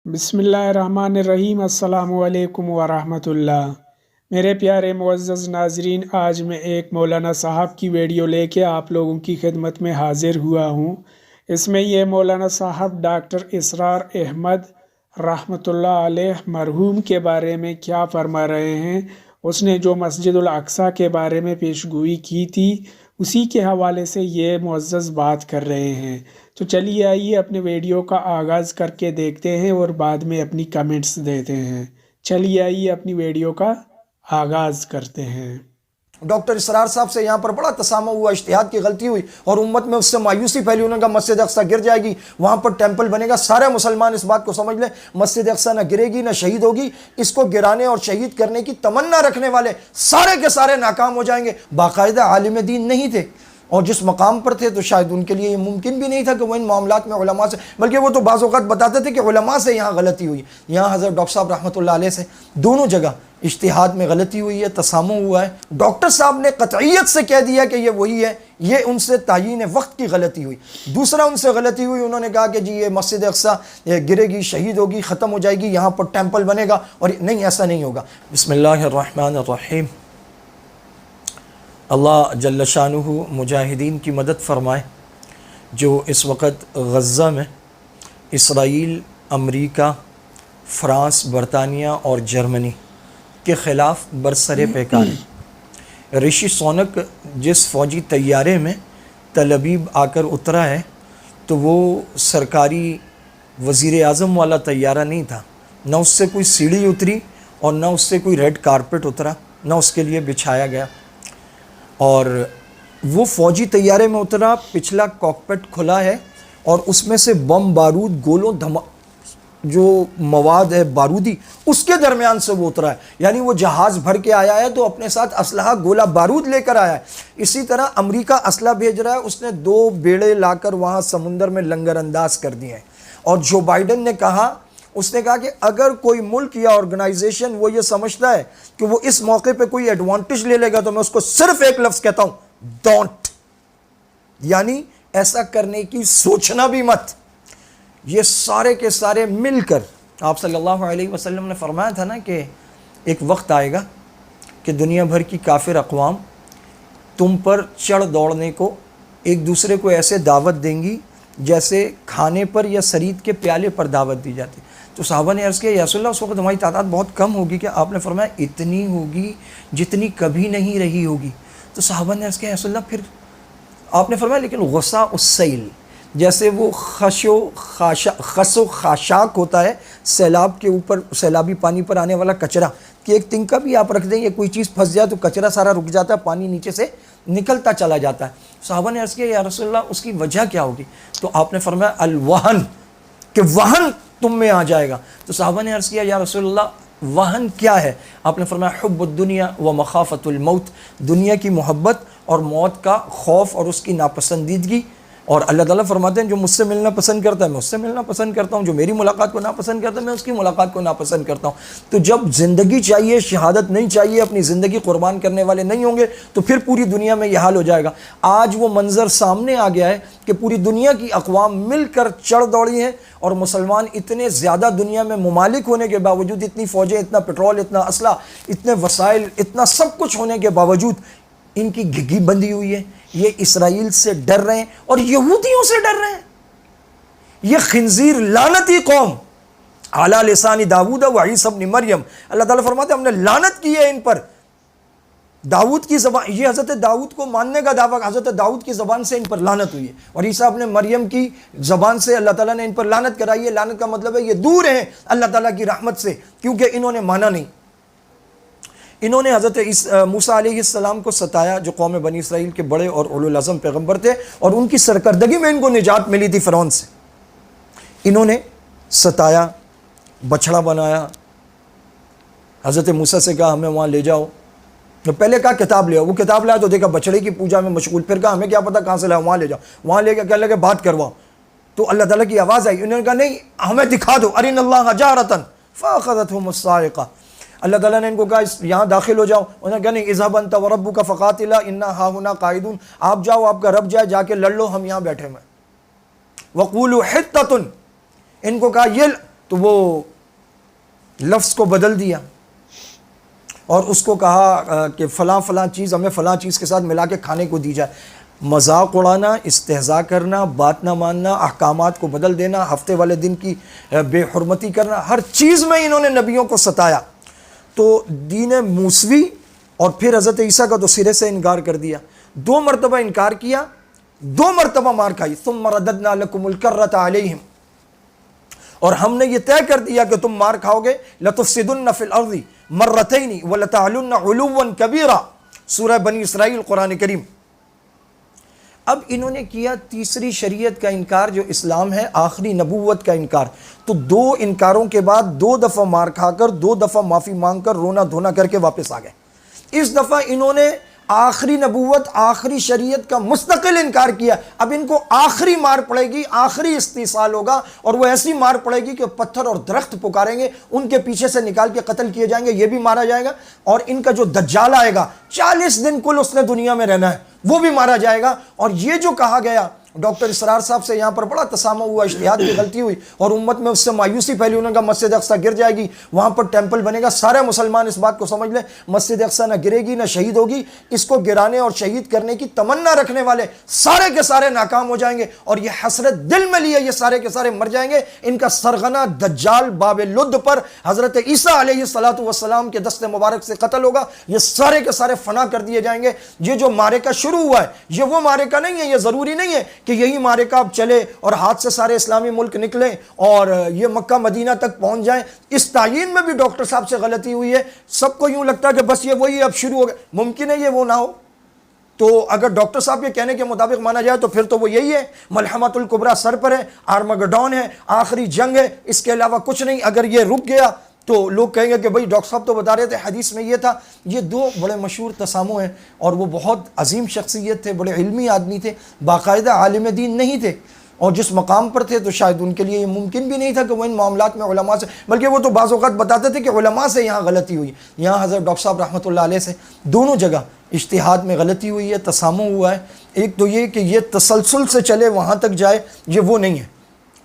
بسم اللہ الرحمن الرحیم۔ السلام علیکم ورحمۃ اللہ۔ میرے پیارے معزز ناظرین، آج میں ایک مولانا صاحب کی ویڈیو لے کے آپ لوگوں کی خدمت میں حاضر ہوا ہوں۔ اس میں یہ مولانا صاحب ڈاکٹر اسرار احمد رحمۃ اللہ علیہ مرحوم کے بارے میں کیا فرما رہے ہیں۔ اس نے جو مسجد الاقصی کے بارے میں پیشگوئی کی تھی، اسی کے حوالے سے یہ معزز بات کر رہے ہیں۔ تو چلیے آئیے اپنے ویڈیو کا آغاز کر کے دیکھتے ہیں اور بعد میں اپنی کمنٹس دیتے ہیں۔ چلیے آئیے اپنی ویڈیو کا آغاز کرتے ہیں۔ ڈاکٹر اسرار صاحب سے یہاں پر بڑا تسامح ہوا، اجتہاد کی غلطی ہوئی اور امت میں اس سے مایوسی پھیلی۔ انہوں نے کہا مسجد اقصی گر جائے گی، وہاں پر ٹیمپل بنے گا۔ سارے مسلمان اس بات کو سمجھ لیں، مسجد اقصی نہ گرے گی نہ شہید ہوگی۔ اس کو گرانے اور شہید کرنے کی تمنا رکھنے والے سارے کے سارے ناکام ہو جائیں گے۔ باقاعدہ عالم دین نہیں تھے، اور جس مقام پر تھے تو شاید ان کے لیے یہ ممکن بھی نہیں تھا کہ وہ ان معاملات میں علماء سے، بلکہ وہ تو بعض اوقات بتاتے تھے کہ علماء سے یہاں غلطی ہوئی۔ یہاں حضرت ڈاکٹر صاحب رحمۃ اللہ علیہ سے دونوں جگہ اجتہاد میں غلطی ہوئی ہے، تسامح ہوا ہے۔ ڈاکٹر صاحب نے قطعیت سے کہہ دیا کہ یہ وہی ہے، یہ ان سے تعیین وقت کی غلطی ہوئی۔ دوسرا ان سے غلطی ہوئی، انہوں نے کہا کہ جی یہ مسجد اقصی گرے گی، شہید ہوگی، ختم ہو جائے گی، یہاں پر ٹیمپل بنے گا، اور نہیں، ایسا نہیں ہوگا۔ بسم اللہ الرحمن الرحیم۔ اللہ جل شانہ مجاہدین کی مدد فرمائے جو اس وقت غزہ میں اسرائیل، امریکہ، فرانس، برطانیہ اور جرمنی کے خلاف برسر پیکار ہیں۔ رشی سونک جس فوجی طیارے میں تل ابیب آ کر اترا ہے تو وہ سرکاری وزیر اعظم والا طیارہ نہیں تھا، نہ اس سے کوئی سیڑھی اتری اور نہ اس سے کوئی ریڈ کارپٹ اترا، نہ اس کے لیے بچھایا گیا۔ اور وہ فوجی طیارے میں اترا، پچھلا کاکپٹ کھلا ہے اور اس میں سے بم، بارود، گولوں، جو مواد ہے بارودی، اس کے درمیان سے وہ اترا ہے۔ یعنی وہ جہاز بھر کے آیا ہے تو اپنے ساتھ اسلحہ، گولہ بارود لے کر آیا ہے۔ اسی طرح امریکہ اسلحہ بھیج رہا ہے، اس نے 2 بیڑے لا کر وہاں سمندر میں لنگر انداز کر دیے ہیں۔ اور جو بائیڈن نے کہا، اس نے کہا کہ اگر کوئی ملک یا آرگنائزیشن وہ یہ سمجھتا ہے کہ وہ اس موقع پہ کوئی ایڈوانٹیج لے لے گا تو میں اس کو صرف ایک لفظ کہتا ہوں، ڈونٹ، یعنی ایسا کرنے کی سوچنا بھی مت۔ یہ سارے کے سارے مل کر، آپ صلی اللہ علیہ وسلم نے فرمایا تھا نا کہ ایک وقت آئے گا کہ دنیا بھر کی کافر اقوام تم پر چڑھ دوڑنے کو، ایک دوسرے کو ایسے دعوت دیں گی جیسے کھانے پر یا سرید کے پیالے پر دعوت دی جاتی۔ تو صحابہ نے عرض کیا یا رسول اللہ اس وقت ہماری تعداد بہت کم ہوگی کہ؟ آپ نے فرمایا اتنی ہوگی جتنی کبھی نہیں رہی ہوگی۔ تو صحابہ نے عرض کیا یا رسول اللہ پھر؟ آپ نے فرمایا لیکن غصہ السیل، جیسے وہ خس و خاشاک ہوتا ہے سیلاب کے اوپر، سیلابی پانی پر آنے والا کچرا، کہ ایک تنکا بھی آپ رکھ دیں یا کوئی چیز پھنس جائے تو کچرا سارا رک جاتا ہے، پانی نیچے سے نکلتا چلا جاتا ہے۔ صحابہ نے عرض کیا یا رسول اللہ اس کی وجہ کیا ہوگی؟ تو آپ نے فرمایا الوہن، کہ وہن تم میں آ جائے گا۔ تو صحابہ نے عرض کیا یا رسول اللہ وہن کیا ہے؟ آپ نے فرمایا حب الدنیا و مخافت الموت، دنیا کی محبت اور موت کا خوف اور اس کی ناپسندیدگی۔ اور اللہ تعالیٰ فرماتے ہیں جو مجھ سے ملنا پسند کرتا ہے میں اس سے ملنا پسند کرتا ہوں، جو میری ملاقات کو ناپسند کرتا ہے میں اس کی ملاقات کو ناپسند کرتا ہوں۔ تو جب زندگی چاہیے، شہادت نہیں چاہیے، اپنی زندگی قربان کرنے والے نہیں ہوں گے تو پھر پوری دنیا میں یہ حال ہو جائے گا۔ آج وہ منظر سامنے آ گیا ہے کہ پوری دنیا کی اقوام مل کر چڑھ دوڑی ہیں، اور مسلمان اتنے زیادہ دنیا میں ممالک ہونے کے باوجود، اتنی فوجیں، اتنا پیٹرول، اتنا اسلحہ، اتنے وسائل، اتنا سب کچھ ہونے کے باوجود ان کی گھگی بندھی ہوئی ہے۔ یہ اسرائیل سے ڈر رہے ہیں اور یہودیوں سے ڈر رہے ہیں۔ یہ خنزیر لعنتی قوم، علی لسان داؤد و عیسی ابن مریم، اللہ تعالیٰ فرماتے ہیں ہم نے لعنت کی ہے ان پر۔ داؤد کی زبان، یہ حضرت داؤد کو ماننے کا دعویٰ، حضرت داؤد کی زبان سے ان پر لعنت ہوئی ہے، اور عیسیٰ ابن مریم کی زبان سے اللہ تعالیٰ نے ان پر لعنت کرائی ہے۔ لعنت کا مطلب ہے یہ دور ہیں اللہ تعالیٰ کی رحمت سے، کیونکہ انہوں نے مانا نہیں۔ انہوں نے حضرت موسیٰ علیہ السلام کو ستایا، جو قوم بنی اسرائیل کے بڑے اور اولو العزم پیغمبر تھے، اور ان کی سرکردگی میں ان کو نجات ملی تھی فرعون سے۔ انہوں نے ستایا، بچڑا بنایا، حضرت موسیٰ سے کہا ہمیں وہاں لے جاؤ۔ پہلے کہا کتاب لے آؤ، وہ کتاب لایا تو دیکھا بچڑے کی پوجا میں مشغول، پھر کہا ہمیں کیا پتہ کہاں سے لاؤ، وہاں لے جاؤ، وہاں لے کے کہنے لگے بات کرواؤ۔ تو اللہ تعالیٰ کی آواز آئی، انہوں نے کہا نہیں ہمیں دکھا دو، ارنا اللہ جارۃ فاخذتھم الصاعقہ۔ اللہ تعالیٰ نے ان کو کہا یہاں داخل ہو جاؤ، انہوں نے کہا نہیں اذهب انت وربک فقاتلا انا ہاہنا قاعدون، آپ جاؤ آپ کا رب جائے، جا کے لڑ لو، ہم یہاں بیٹھے ہوئے۔ وقولوا حطۃ، ان کو کہا یہ تو وہ لفظ کو بدل دیا اور اس کو کہا کہ فلاں فلاں چیز ہمیں فلاں چیز کے ساتھ ملا کے کھانے کو دی جائے. مذاق اڑانا، استہزاء کرنا، بات نہ ماننا، احکامات کو بدل دینا، ہفتے والے دن کی بے حرمتی کرنا، ہر چیز میں انہوں نے نبیوں کو ستایا. تو دین موسوی اور پھر حضرت عیسیٰ کا تو سرے سے انکار کر دیا. 2 مرتبہ انکار کیا، 2 مرتبہ مار کھائی. ثم رددنا لکم الکرۃ علیہم، اور ہم نے یہ طے کر دیا کہ تم مار کھاؤ گے. لتفسدن فی الارض مرتین ولتعلن علوا کبیرا، سورہ بنی اسرائیل قرآن کریم. اب انہوں نے کیا تیسری شریعت کا انکار جو اسلام ہے، آخری نبوت کا انکار. تو 2 انکاروں کے بعد 2 دفعہ مار کھا کر 2 دفعہ معافی مانگ کر رونا دھونا کر کے واپس آ گئے. اس دفعہ انہوں نے آخری نبوت، آخری شریعت کا مستقل انکار کیا. اب ان کو آخری مار پڑے گی، آخری استیصال ہوگا، اور وہ ایسی مار پڑے گی کہ پتھر اور درخت پکاریں گے، ان کے پیچھے سے نکال کے قتل کیے جائیں گے، یہ بھی مارا جائے گا. اور ان کا جو دجال آئے گا 40 دن کل اس نے دنیا میں رہنا ہے، وہ بھی مارا جائے گا. اور یہ جو کہا گیا، ڈاکٹر اسرار صاحب سے یہاں پر بڑا تسامح ہوا، اجتہاد کی غلطی ہوئی اور امت میں اس سے مایوسی پھیلی. انہوں نے کہا مسجد اقصیٰ گر جائے گی، وہاں پر ٹیمپل بنے گا. سارے مسلمان اس بات کو سمجھ لیں، مسجد اقصیٰ نہ گرے گی، نہ شہید ہوگی. اس کو گرانے اور شہید کرنے کی تمنا رکھنے والے سارے کے سارے ناکام ہو جائیں گے، اور یہ حسرت دل میں لیے یہ سارے کے سارے مر جائیں گے. ان کا سرغنہ دجال باب لد پر حضرت عیسیٰ علیہ السلام کے دست مبارک سے قتل ہوگا. یہ سارے کے سارے فنا کر دیے جائیں گے. یہ جو معرکہ شروع ہوا ہے، یہ وہ معرکہ نہیں ہے. یہ ضروری نہیں ہے کہ یہی معرکہ چلے اور ہاتھ سے سارے اسلامی ملک نکلیں اور یہ مکہ مدینہ تک پہنچ جائیں. اس تعین میں بھی ڈاکٹر صاحب سے غلطی ہوئی ہے. سب کو یوں لگتا ہے کہ بس یہ وہی اب شروع ہو گیا. ممکن ہے یہ وہ نہ ہو. تو اگر ڈاکٹر صاحب کے کہنے کے مطابق مانا جائے تو پھر تو وہ یہی ہے، ملحمۃ الکبریٰ سر پر ہے، آرمگڈون ہے، آخری جنگ ہے، اس کے علاوہ کچھ نہیں. اگر یہ رک گیا تو لوگ کہیں گے کہ بھئی ڈاکٹر صاحب تو بتا رہے تھے حدیث میں یہ تھا. یہ 2 بڑے مشہور تسامح ہیں، اور وہ بہت عظیم شخصیت تھے، بڑے علمی آدمی تھے، باقاعدہ عالم دین نہیں تھے. اور جس مقام پر تھے تو شاید ان کے لیے یہ ممکن بھی نہیں تھا کہ وہ ان معاملات میں علماء سے، بلکہ وہ تو بعض اوقات بتاتے تھے کہ علماء سے یہاں غلطی ہوئی. یہاں حضرت ڈاکٹر صاحب رحمۃ اللہ علیہ سے دونوں جگہ اجتہاد میں غلطی ہوئی ہے، تسامح ہوا ہے. ایک تو یہ کہ یہ تسلسل سے چلے وہاں تک جائے، یہ وہ نہیں ہے،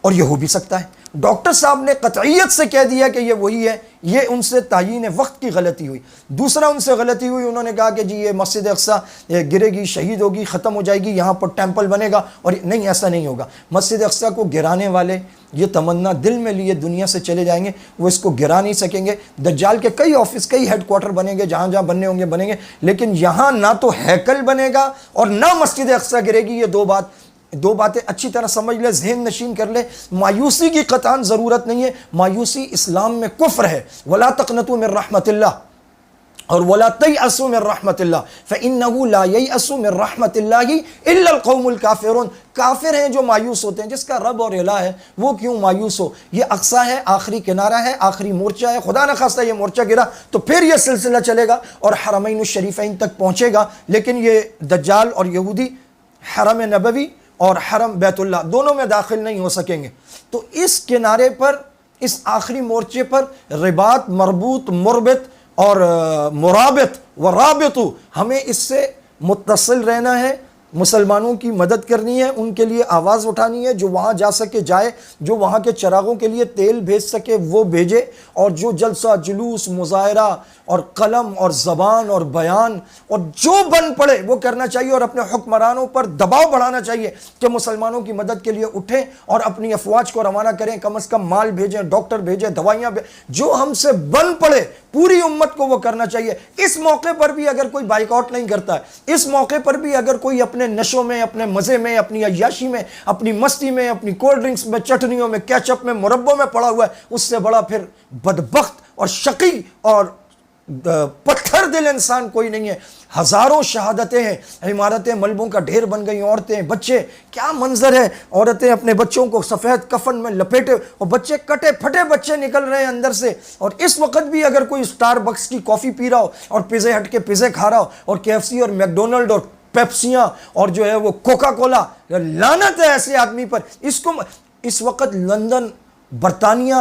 اور یہ ہو بھی سکتا ہے. ڈاکٹر صاحب نے قطعیت سے کہہ دیا کہ یہ وہی ہے، یہ ان سے تعیین وقت کی غلطی ہوئی. دوسرا ان سے غلطی ہوئی، انہوں نے کہا کہ جی یہ مسجد اقصیٰ گرے گی، شہید ہوگی، ختم ہو جائے گی، یہاں پر ٹیمپل بنے گا. اور نہیں، ایسا نہیں ہوگا. مسجد اقصیٰ کو گرانے والے یہ تمنا دل میں لیے دنیا سے چلے جائیں گے، وہ اس کو گرا نہیں سکیں گے. دجال کے کئی آفس، کئی ہیڈ کوارٹر بنیں گے، جہاں جہاں بننے ہوں گے بنیں گے، لیکن یہاں نہ تو ہیکل بنے گا اور نہ مسجد اقصیٰ گرے گی. یہ دو باتیں اچھی طرح سمجھ لے، ذہن نشین کر لے. مایوسی کی قطعاً ضرورت نہیں ہے. مایوسی اسلام میں کفر ہے. ولا تقنطوا من رحمت اللہ اور ولا تیأسوا من رحمت اللہ فإنه لا ييأس من رحمت اللہ الا القوم الکافرون. کافر ہیں جو مایوس ہوتے ہیں. جس کا رب اور الہ ہے وہ کیوں مایوس ہو؟ یہ اقصیٰ ہے، آخری کنارہ ہے، آخری مورچہ ہے. خدا نہ خواستہ یہ مورچہ گرا تو پھر یہ سلسلہ چلے گا اور حرمین الشریفین تک پہنچے گا. لیکن یہ دجال اور یہودی حرم نبوی اور حرم بیت اللہ دونوں میں داخل نہیں ہو سکیں گے. تو اس کنارے پر، اس آخری مورچے پر رباط، مربوط، مربط اور مرابط و رابط، ہمیں اس سے متصل رہنا ہے. مسلمانوں کی مدد کرنی ہے، ان کے لیے آواز اٹھانی ہے. جو وہاں جا سکے جائے، جو وہاں کے چراغوں کے لیے تیل بھیج سکے وہ بھیجے، اور جو جلسہ جلوس مظاہرہ اور قلم اور زبان اور بیان اور جو بن پڑے وہ کرنا چاہیے، اور اپنے حکمرانوں پر دباؤ بڑھانا چاہیے کہ مسلمانوں کی مدد کے لیے اٹھیں اور اپنی افواج کو روانہ کریں. کم از کم مال بھیجیں، ڈاکٹر بھیجیں، دوائیاں جو ہم سے بن پڑے پوری امت کو وہ کرنا چاہیے. اس موقع پر بھی اگر کوئی بائیک آؤٹ نہیں کرتا ہے، اس موقع پر بھی اگر کوئی اپنے نشوں میں، اپنے مزے میں، اپنی عیاشی میں، اپنی مستی میں، اپنی کولڈ ڈرنکس میں، چٹنیوں میں، کیچپ میں، مربوں میں پڑا ہوا ہے، اس سے بڑا پھر بدبخت اور شقی اور پتھر دل انسان کوئی نہیں ہے. ہزاروں شہادتیں ہیں، عمارتیں ملبوں کا ڈھیر بن گئی، عورتیں، بچے. کیا منظر ہے، عورتیں اپنے بچوں کو سفید کفن میں لپیٹے، اور بچے کٹے پھٹے بچے نکل رہے ہیں اندر سے. اور اس وقت بھی اگر کوئی اسٹار بکس کی کافی پی رہا ہو اور پیزے ہٹ کے پیزے کھا رہا ہو اور KFC اور میکڈونلڈ اور پیپسیاں اور جو ہے وہ کوکا کولا، لعنت ہے ایسے آدمی پر. اس وقت لندن، برطانیہ،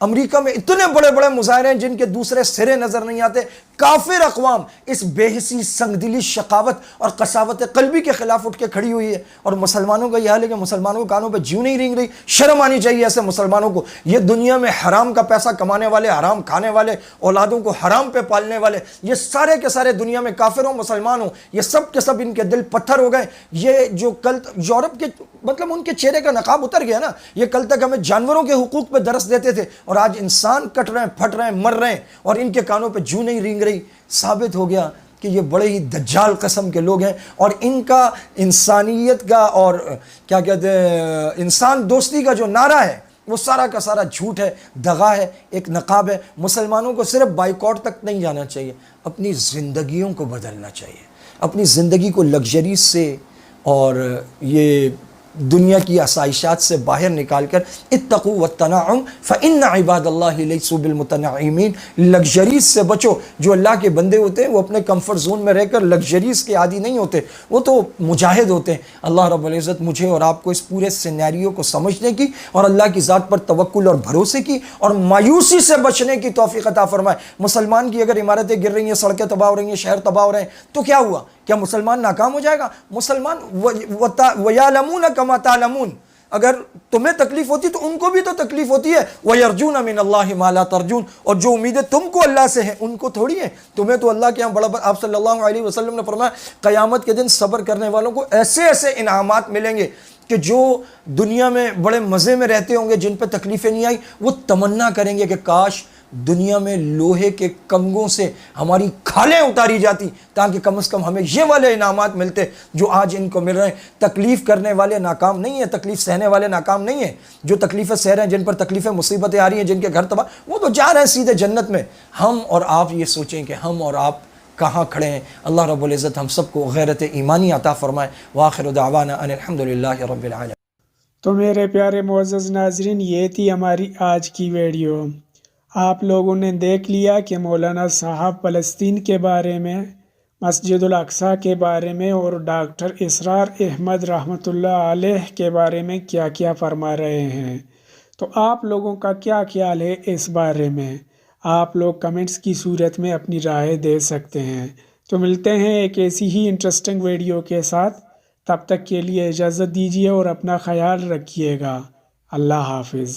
امریکہ میں اتنے بڑے بڑے مظاہرے ہیں جن کے دوسرے سرے نظر نہیں آتے. کافر اقوام اس بے حسی، سنگ دلی، شقاوت اور قساوت قلبی کے خلاف اٹھ کے کھڑی ہوئی ہے، اور مسلمانوں کا یہ حال ہے کہ مسلمانوں کے کانوں پہ جیوں نہیں رینگ رہی۔ شرم آنی چاہیے ایسے مسلمانوں کو۔ یہ دنیا میں حرام کا پیسہ کمانے والے، حرام کھانے والے، اولادوں کو حرام پہ پالنے والے، یہ سارے کے سارے دنیا میں کافر ہوں مسلمان ہوں، یہ سب کے سب ان کے دل پتھر ہو گئے۔ یہ جو کل یورپ کے مطلب ان کے چہرے کا نقاب اتر گیا نا، یہ کل تک ہمیں جانوروں کے حقوق پہ درس دیتے تھے، اور آج انسان کٹ رہے ہیں، پھٹ رہے ہیں، مر رہے ہیں، اور ان کے کانوں پہ جوں نہیں رینگ رہی۔ ثابت ہو گیا کہ یہ بڑے ہی دجال قسم کے لوگ ہیں، اور ان کا انسانیت کا اور کیا کہتے ہیں انسان دوستی کا جو نعرہ ہے وہ سارا کا سارا جھوٹ ہے، دغا ہے، ایک نقاب ہے۔ مسلمانوں کو صرف بائیکاٹ تک نہیں جانا چاہیے، اپنی زندگیوں کو بدلنا چاہیے، اپنی زندگی کو لگژری سے اور یہ دنیا کی آسائشات سے باہر نکال کر اتقوا والتنعم فإن عباد اللہ لیسوا بالمتنعمین، لگژریز سے بچو۔ جو اللہ کے بندے ہوتے ہیں وہ اپنے کمفرٹ زون میں رہ کر لگژریز کے عادی نہیں ہوتے، وہ تو مجاہد ہوتے ہیں۔ اللہ رب العزت مجھے اور آپ کو اس پورے سینیریو کو سمجھنے کی اور اللہ کی ذات پر توکل اور بھروسے کی اور مایوسی سے بچنے کی توفیق عطا فرمائے۔ مسلمان کی اگر عمارتیں گر رہی ہیں، سڑکیں تباہ ہو رہی ہیں، شہر تباہ ہو رہے ہیں، تو کیا ہوا؟ کیا مسلمان ناکام ہو جائے گا؟ مسلمان وَيَعْلَمُونَ كَمَا تَعْلَمُونَ، اگر تمہیں تکلیف ہوتی تو ان کو بھی تو تکلیف ہوتی ہے۔ وَيَرْجُونَ مِنَ اللَّهِ مَا لَا تَرْجُونَ، اور جو امیدیں تم کو اللہ سے ہیں ان کو تھوڑی ہیں، تمہیں تو اللہ کے یہاں بڑا آپ صلی اللہ علیہ وسلم نے فرمایا قیامت کے دن صبر کرنے والوں کو ایسے ایسے انعامات ملیں گے کہ جو دنیا میں بڑے مزے میں رہتے ہوں گے، جن پہ تکلیفیں نہیں آئی، وہ تمنا کریں گے کہ کاش دنیا میں لوہے کے کنگوں سے ہماری کھالیں اتاری جاتی تاکہ کم از کم ہمیں یہ والے انعامات ملتے جو آج ان کو مل رہے ہیں۔ تکلیف کرنے والے ناکام نہیں ہیں، تکلیف سہنے والے ناکام نہیں ہیں۔ جو تکلیفیں سہ رہے ہیں، جن پر تکلیفیں مصیبتیں آ رہی ہیں، جن کے گھر تباہ، وہ تو جا رہے ہیں سیدھے جنت میں۔ ہم اور آپ یہ سوچیں کہ ہم اور آپ کہاں کھڑے ہیں۔ اللہ رب العزت ہم سب کو غیرت ایمانی عطا فرمائے۔ وآخر دعوانا ان الحمدللہ رب العالمین۔ تو میرے پیارے معزز ناظرین، یہ تھی ہماری آج کی ویڈیو۔ آپ لوگوں نے دیکھ لیا کہ مولانا صاحب فلسطین کے بارے میں، مسجد الاقصیٰ کے بارے میں اور ڈاکٹر اسرار احمد رحمۃ اللہ علیہ کے بارے میں کیا کیا فرما رہے ہیں۔ تو آپ لوگوں کا کیا خیال ہے اس بارے میں؟ آپ لوگ کمنٹس کی صورت میں اپنی رائے دے سکتے ہیں۔ تو ملتے ہیں ایک ایسی ہی انٹرسٹنگ ویڈیو کے ساتھ، تب تک کے لیے اجازت دیجیے اور اپنا خیال رکھیے گا۔ اللہ حافظ۔